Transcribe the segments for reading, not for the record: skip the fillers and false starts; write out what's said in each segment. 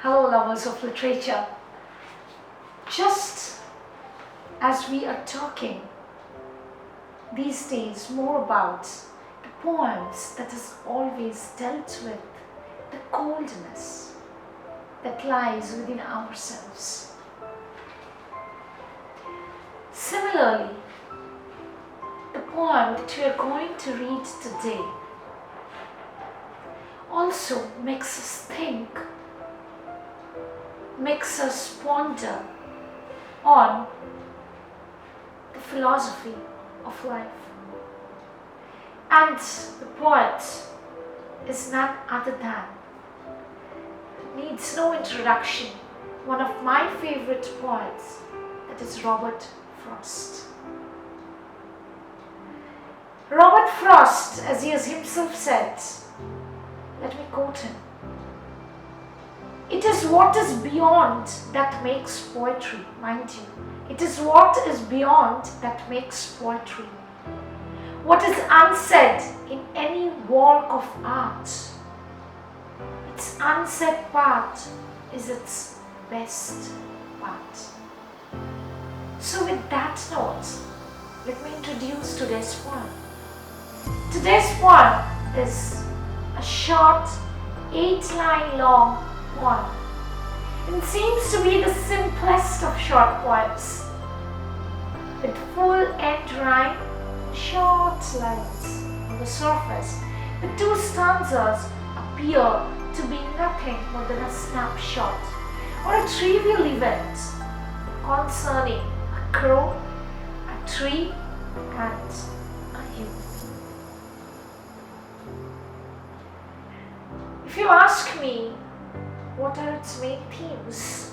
Hello lovers of literature. Just as we are talking these days more about the poems that has always dealt with the coldness that lies within ourselves. Similarly, the poem that we are going to read today also makes us think, makes us ponder on the philosophy of life. And the poet is none other than, needs no introduction, one of my favorite poets, that is Robert Frost. Robert Frost, as he has himself said, let me quote him, "It is what is beyond that makes poetry," mind you. It is what is beyond that makes poetry. What is unsaid in any work of art, its unsaid part is its best part. So with that note, let me introduce today's poem. Today's poem is a short 8-line long poem. It seems to be the simplest of short poems, with full end rhyme, short lines on the surface. The two stanzas appear to be nothing more than a snapshot or a trivial event concerning a crow, a tree, and a human. If you ask me, what are its main themes?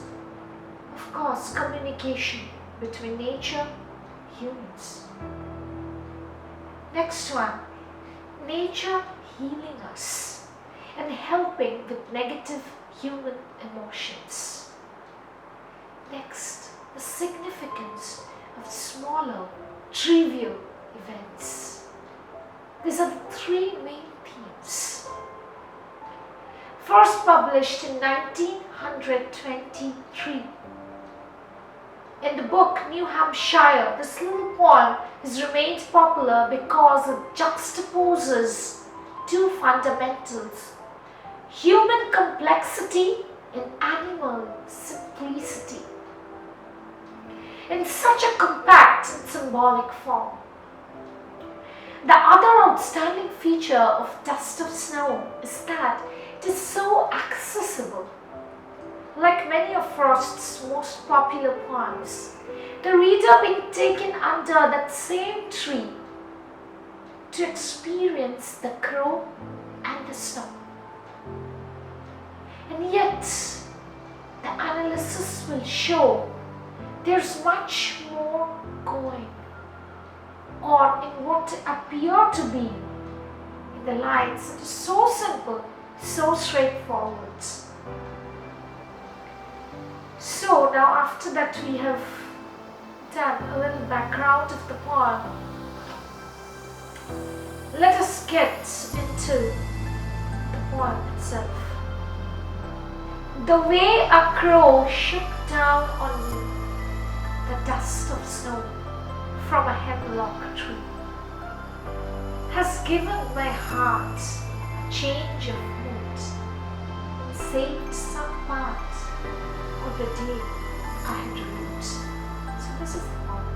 Of course, communication between nature and humans. Next one, nature healing us and helping with negative human emotions. Next, the significance of smaller, trivial events. These are the three main themes. First published in 1923. In the book New Hampshire, this little poem has remained popular because it juxtaposes two fundamentals: human complexity and animal simplicity, in such a compact and symbolic form. The other outstanding feature of Dust of Snow is that it is so accessible. Like many of Frost's most popular poems, the reader being taken under that same tree to experience the crow and the snow. And yet, the analysis will show there's much more going on in what appear to be in the lines that is so simple, so straightforward. So now after that we have done a little background of the poem, let us get into the poem itself. The way a crow shook down on me the dust of snow from a hemlock tree has given my heart a change of mood and saved some part of the day I had wrote. So this is the poem.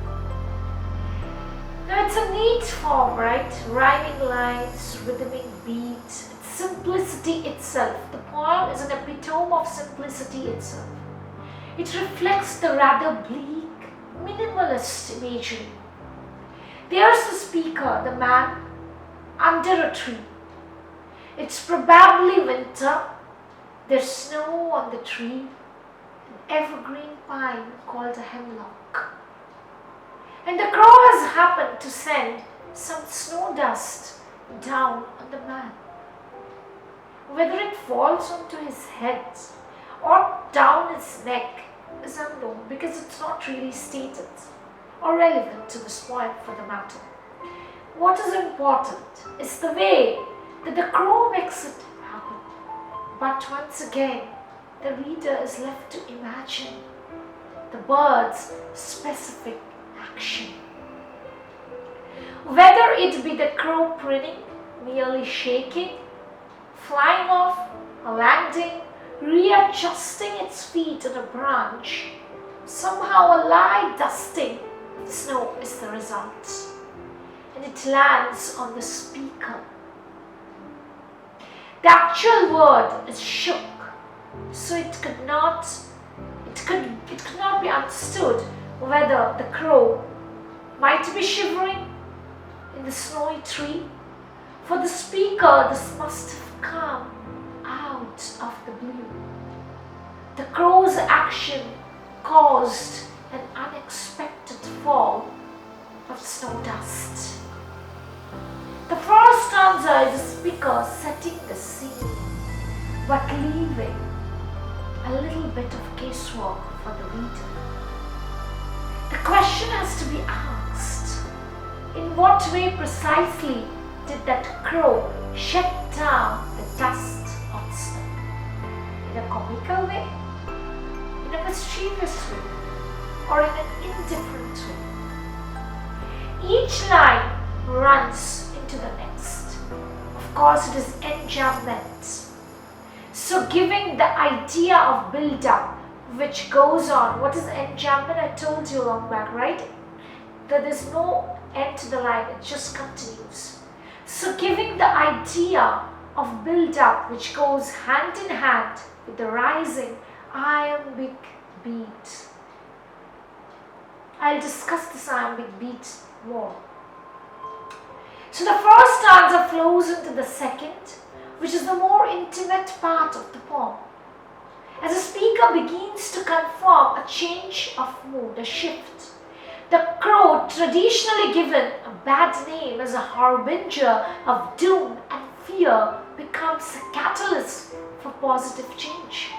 Now it's a neat form, right? Rhyming lines, rhythmic beat, it's simplicity itself. The poem is an epitome of simplicity itself. It reflects the rather bleak, minimalist imagery. There's the speaker, the man, under a tree. It's probably winter. There's snow on the tree, an evergreen pine called a hemlock. And the crow has happened to send some snow dust down on the man. Whether it falls onto his head or down his neck is unknown because it's not really stated or relevant to this poem for the matter. What is important is the way that the crow makes it happen. But once again, the reader is left to imagine the bird's specific action. Whether it be the crow preening, merely shaking, flying off, or landing, readjusting its feet on a branch, somehow a light dusting of snow is the result, and it lands on the speaker. The actual word is shook, so it could not be understood whether the crow might be shivering in the snowy tree. For the speaker, this must have come out of the blue. The crow's action caused an unexpected fall of snow dust. The first stanza is the speaker setting the scene, but leaving a little bit of guesswork for the reader. The question has to be asked: in what way precisely did that crow shed down the dust of snow? In a comical way, in a mischievous way, or in an indifferent way? Each line runs into the next. Of course, it is enjambment. So giving the idea of build-up which goes on. What is enjambment? I told you long back, right? That there's no end to the line, it just continues. So giving the idea of build-up which goes hand in hand with the rising iambic beat. I'll discuss this iambic beat more. So the first stanza flows into the second, which is the more intimate part of the poem. As the speaker begins to confirm a change of mood, a shift, the crow, traditionally given a bad name as a harbinger of doom and fear, becomes a catalyst for positive change.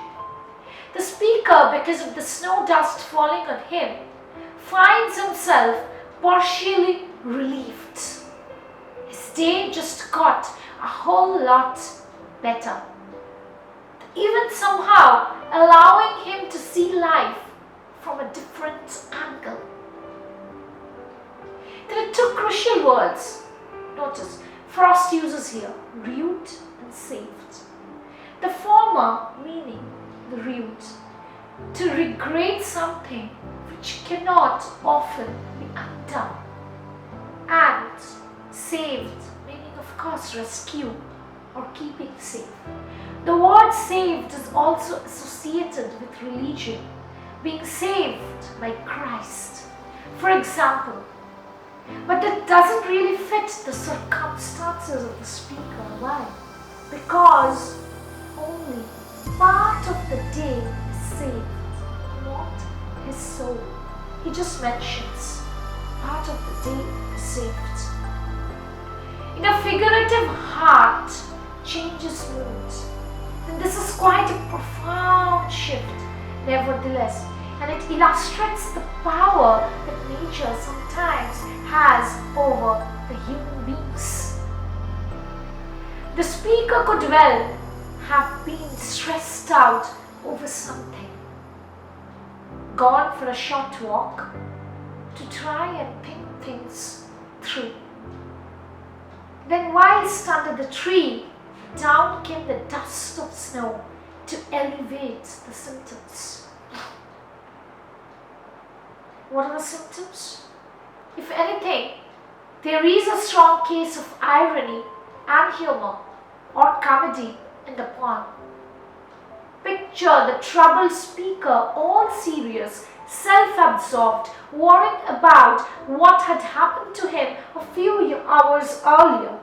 The speaker, because of the snow dust falling on him, finds himself partially relieved. His day just got a whole lot better, even somehow allowing him to see life from a different angle. There are two crucial words. Notice, Frost uses here, rued and saved. The former meaning the rued, to regret something which cannot often be undone, and saved meaning of course rescue or keeping safe. The word saved is also associated with religion, being saved by Christ, for example. But that doesn't really fit the circumstances of the speaker. Why? Because only part of the day is saved, not his soul. He just mentions part of the day is saved. In a figurative heart changes mood, and this is quite a profound shift nevertheless, and it illustrates the power that nature sometimes has over the human beings. The speaker could well have been stressed out over something, gone for a short walk to try and think things through. Then whilst under the tree, down came the dust of snow to elevate the symptoms. What are the symptoms? If anything, there is a strong case of irony and humor or comedy in the poem. Picture the troubled speaker, all serious, self-absorbed, worrying about what had happened to him a few hours earlier.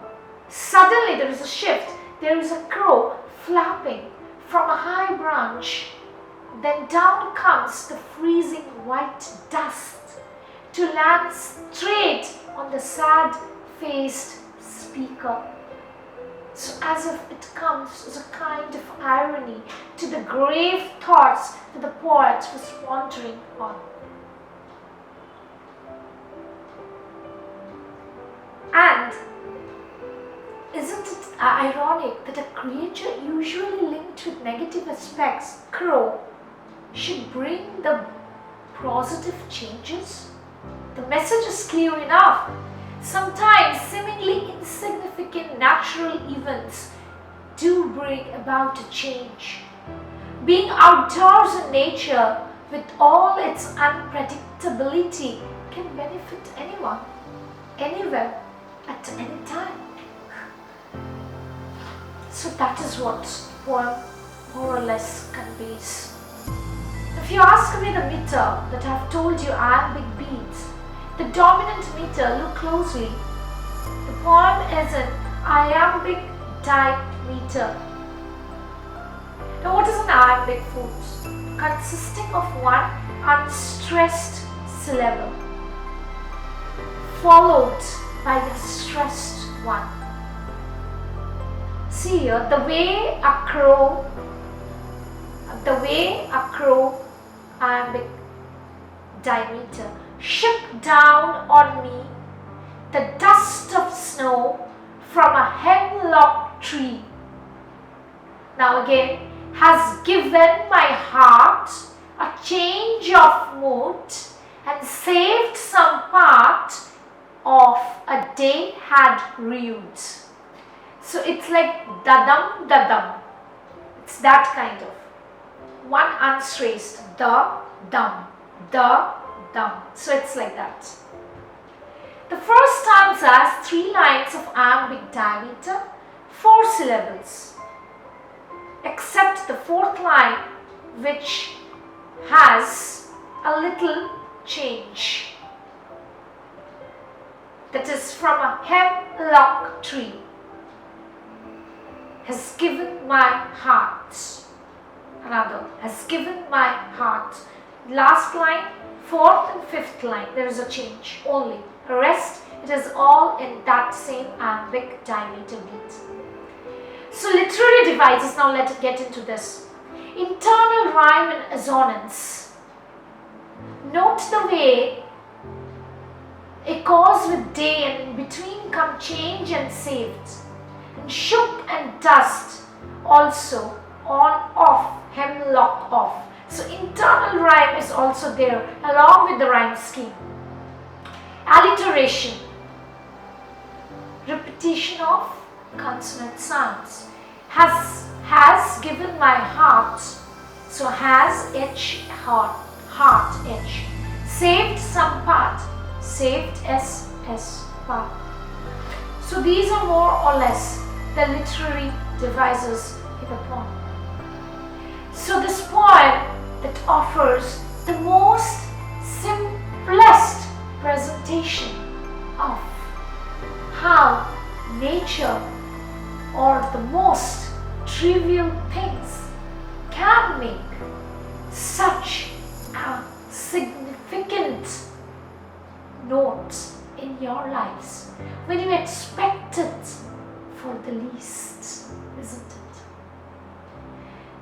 Suddenly there is a shift. There is a crow flapping from a high branch. Then down comes the freezing white dust to land straight on the sad-faced speaker. So as if it comes as a kind of irony to the grave thoughts that the poet was pondering on. And Isn't it ironic that a creature usually linked with negative aspects, crow, should bring the positive changes? The message is clear enough. Sometimes seemingly insignificant natural events do bring about a change. Being outdoors in nature with all its unpredictability can benefit anyone, anywhere, at any time. So that is what the poem more or less conveys. If you ask me the meter that I have told you iambic beats, the dominant meter, look closely. The poem is an iambic dimeter. Now what is an iambic flute? Consisting of one unstressed syllable followed by a stressed one. See here, the way a crow iambic diameter shook down on me the dust of snow from a hemlock tree. Now again, has given my heart a change of mood and saved some part of a day had rued. So it's like dadam dadam. It's that kind of. One unstressed, the dum. So it's like that. The first stanza has 3 lines of iambic diameter, 4 syllables. Except the 4th line, which has a little change. That is from a hemlock tree. Has given my heart. Another, has given my heart. Last line, 4th and 5th line, there is a change only. The rest, it is all in that same iambic diameter beat. So literary devices, now let's get into this. Internal rhyme and assonance. Note the way echoes with day and in between come change and saved. And shook and dust also on off, hemlock off. So internal rhyme is also there along with the rhyme scheme. Alliteration. Repetition of consonant sounds. Has given my heart. So has edge, heart edge. Saved some part. Saved s part. So these are more or less the literary devices in the poem. So this poem that offers the most simplest presentation of how nature or the most trivial things can make such a significant note in your lives when you expect it for the least, isn't it?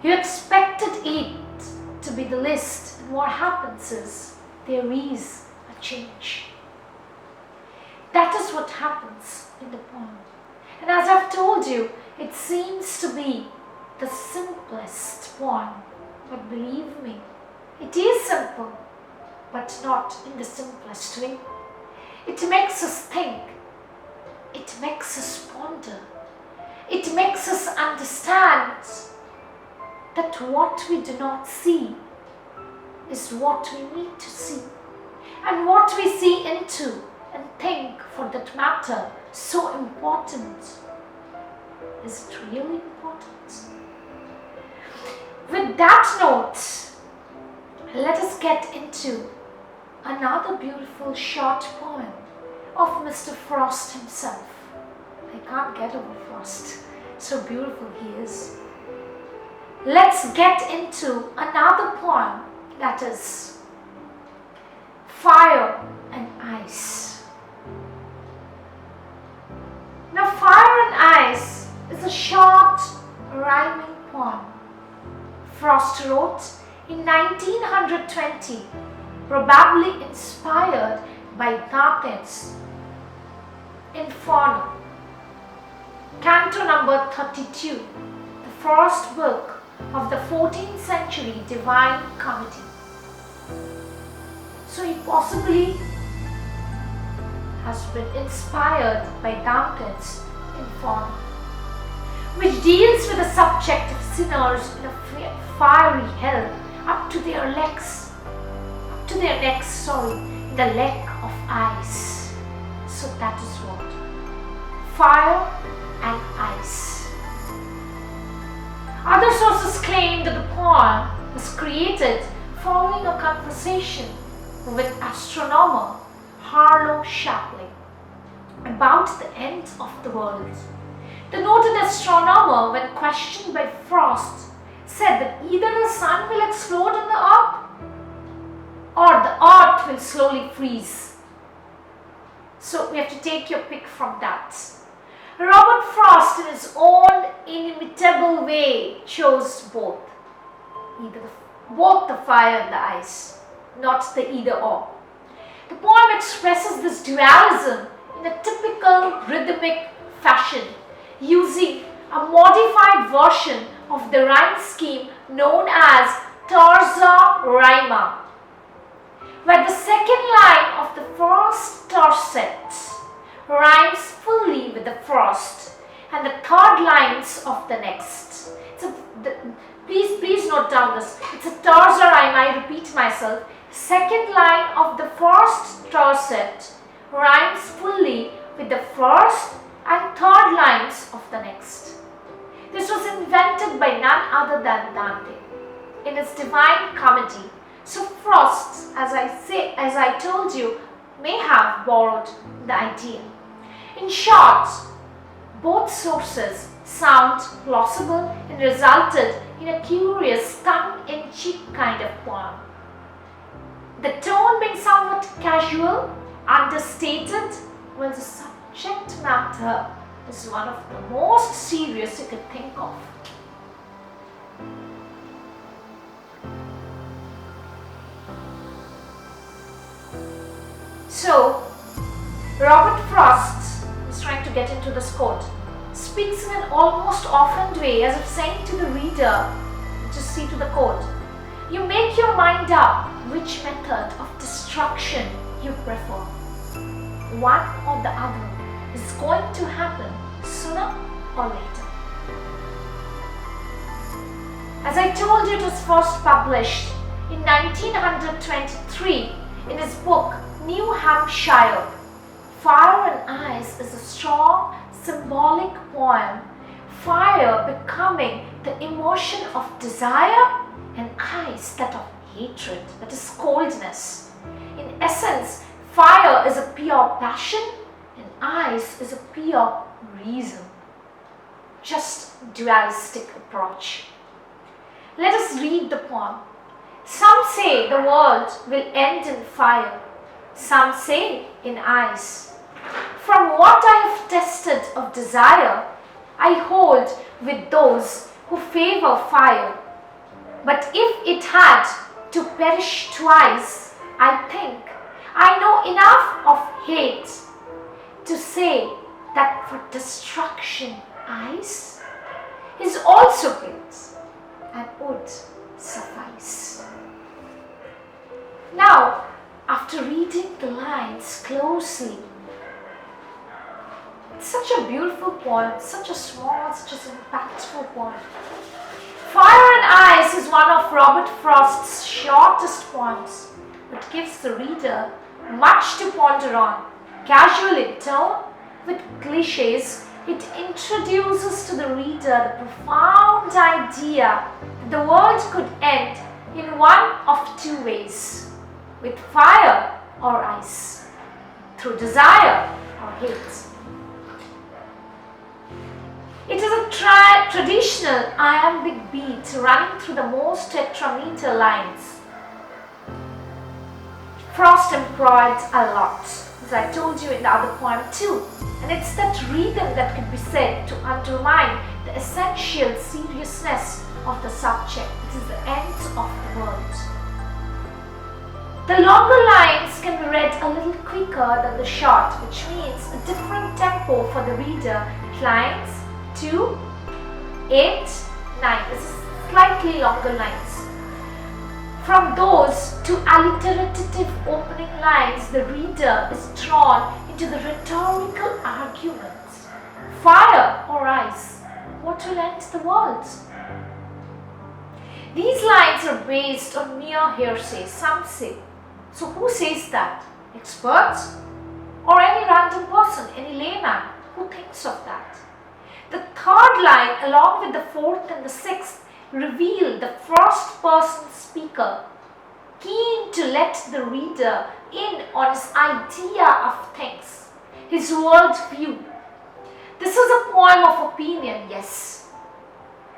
You expected it to be the least, and what happens is there is a change. That is what happens in the poem. And as I've told you, it seems to be the simplest poem. But believe me, it is simple, but not in the simplest way. It makes us think. It makes us ponder. It makes us understand that what we do not see is what we need to see. And what we see into and think, for that matter, so important. Is it really important? With that note, let us get into another beautiful short poem of Mr. Frost himself. I can't get over Frost. So beautiful he is. Let's get into another poem, that is Fire and Ice. Now, Fire and Ice is a short rhyming poem Frost wrote in 1920, probably inspired by Dante's Inferno. Canto number 32, the first book of the 14th century Divine Comedy. So he possibly has been inspired by Dante's Inferno, which deals with the subject of sinners in a fiery hell up to their necks, in the lake of ice. So that is what? Fire and ice. Other sources claim that the poem was created following a conversation with astronomer Harlow Shapley about the end of the world. The noted astronomer, when questioned by Frost, said that either the sun will explode on the earth or the earth will slowly freeze. So we have to take your pick from that. Robert Frost, in his own inimitable way, chose both the fire and the ice, not the either or. The poem expresses this dualism in a typical rhythmic fashion, using a modified version of the rhyme scheme known as terza rima, where the second line of the first tercet rhymes fully with the first and the third lines of the next. Please note down this. It's a terza rima, I repeat myself. Second line of the first tercet rhymes fully with the first and third lines of the next. This was invented by none other than Dante in his Divine Comedy. So Frost, as I told you, may have borrowed the idea. In short, both sources sound plausible and resulted in a curious tongue-in-cheek kind of poem. The tone being somewhat casual, understated, while the subject matter is one of the most serious you could think of. So, Robert Frost is trying to get into this quote, speaks in an almost offhand way, as if saying to the reader, just see to the quote, you make your mind up which method of destruction you prefer. One or the other is going to happen sooner or later. As I told you, it was first published in 1923 in his book New Hampshire. Fire and Ice is a strong symbolic poem, fire becoming the emotion of desire and ice that of hatred, that is coldness. In essence, fire is a pure passion and ice is a pure reason. Just dualistic approach. Let us read the poem. Some say the world will end in fire, some say in ice. From what I have tested of desire, I hold with those who favor fire. But if it had to perish twice, I think I know enough of hate to say that for destruction ice is also great and would suffice. Now, after reading the lines closely, it's such a beautiful poem, such a small, such an impactful poem. Fire and Ice is one of Robert Frost's shortest poems, but gives the reader much to ponder on. Casual in tone, with cliches, it introduces to the reader the profound idea that the world could end in one of two ways, with fire or ice, through desire or hate. It is a traditional iambic beat running through the most tetrameter lines. Frost employed a lot, as I told you in the other poem too, and it's that rhythm that could be said to undermine the essential seriousness of the subject. It is the end of the world. The longer lines can be read a little quicker than the short, which means a different tempo for the reader. Lines 2, 8, 9. This is slightly longer lines. From those two alliterative opening lines, the reader is drawn into the rhetorical argument. Fire or ice? What will end the world? These lines are based on mere hearsay, some say. So who says that? Experts? Or any random person, any layman who thinks of that? The third line, along with the fourth and the sixth, reveal the first-person speaker, keen to let the reader in on his idea of things, his worldview. This is a poem of opinion, yes,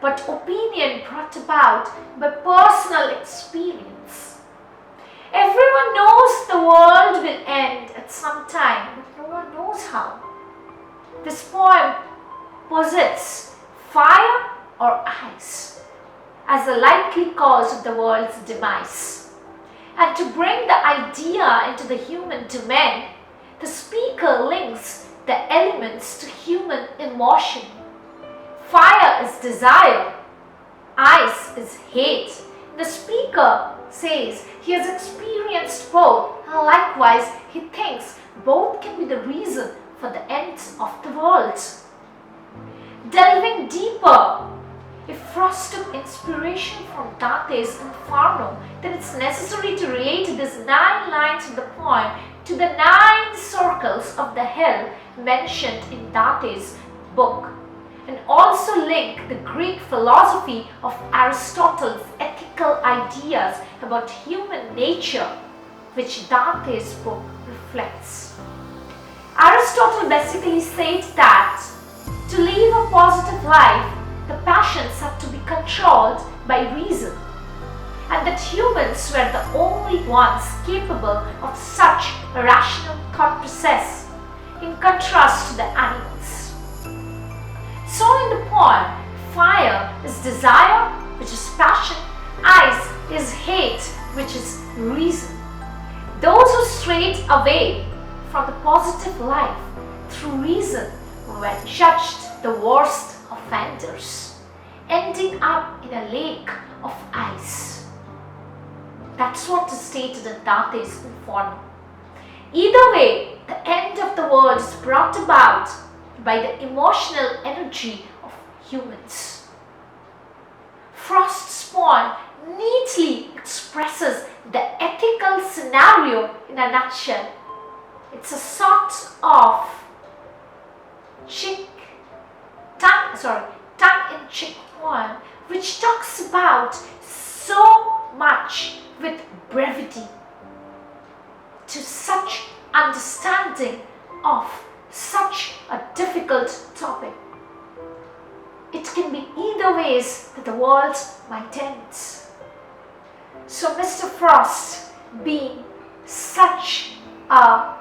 but opinion brought about by personal experience. Everyone knows the world will end at some time, but no one knows how. This poem posits fire or ice as the likely cause of the world's demise. And to bring the idea into the human domain, the speaker links the elements to human emotion. Fire is desire, ice is hate. The speaker says he has experienced both, and likewise he thinks both can be the reason for the end of the world. Delving deeper, if Frost took inspiration from Dante's Inferno, then it's necessary to relate these 9 lines of the poem to the 9 circles of the hell mentioned in Dante's book, and also link the Greek philosophy of Aristotle's ethical ideas about human nature, which Dante's book reflects. Aristotle basically said that to live a positive life, the passions have to be controlled by reason, and that humans were the only ones capable of such a rational thought process, in contrast to the animals. So in the poem, fire is desire, which is passion, ice is hate, which is reason. Those who strayed away from the positive life through reason were judged the worst offenders, ending up in a lake of ice. That's what is stated in Dante's Inferno. Either way, the end of the world is brought about by the emotional energy of humans. Frost's poem neatly expresses the ethical scenario in a nutshell. It's a sort of tongue-in-cheek poem which talks about so much with brevity, to such understanding of such a difficult topic. It can be either ways that the world might end. So Mr. Frost, being such a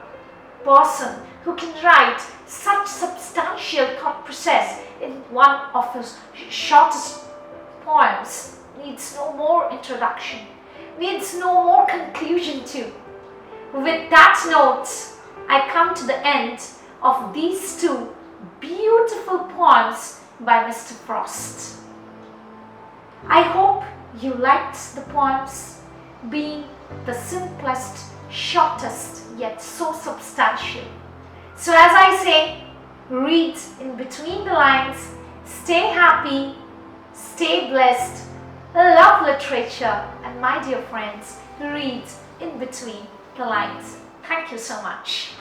person who can write such substantial thought process in one of his shortest poems, needs no more introduction, needs no more conclusion too. With that note, I come to the end of these 2 beautiful poems by Mr. Frost. I hope you liked the poems, being the simplest, shortest, yet so substantial. So as I say, read in between the lines, stay happy, stay blessed, love literature, and my dear friends, read in between the lines. Thank you so much.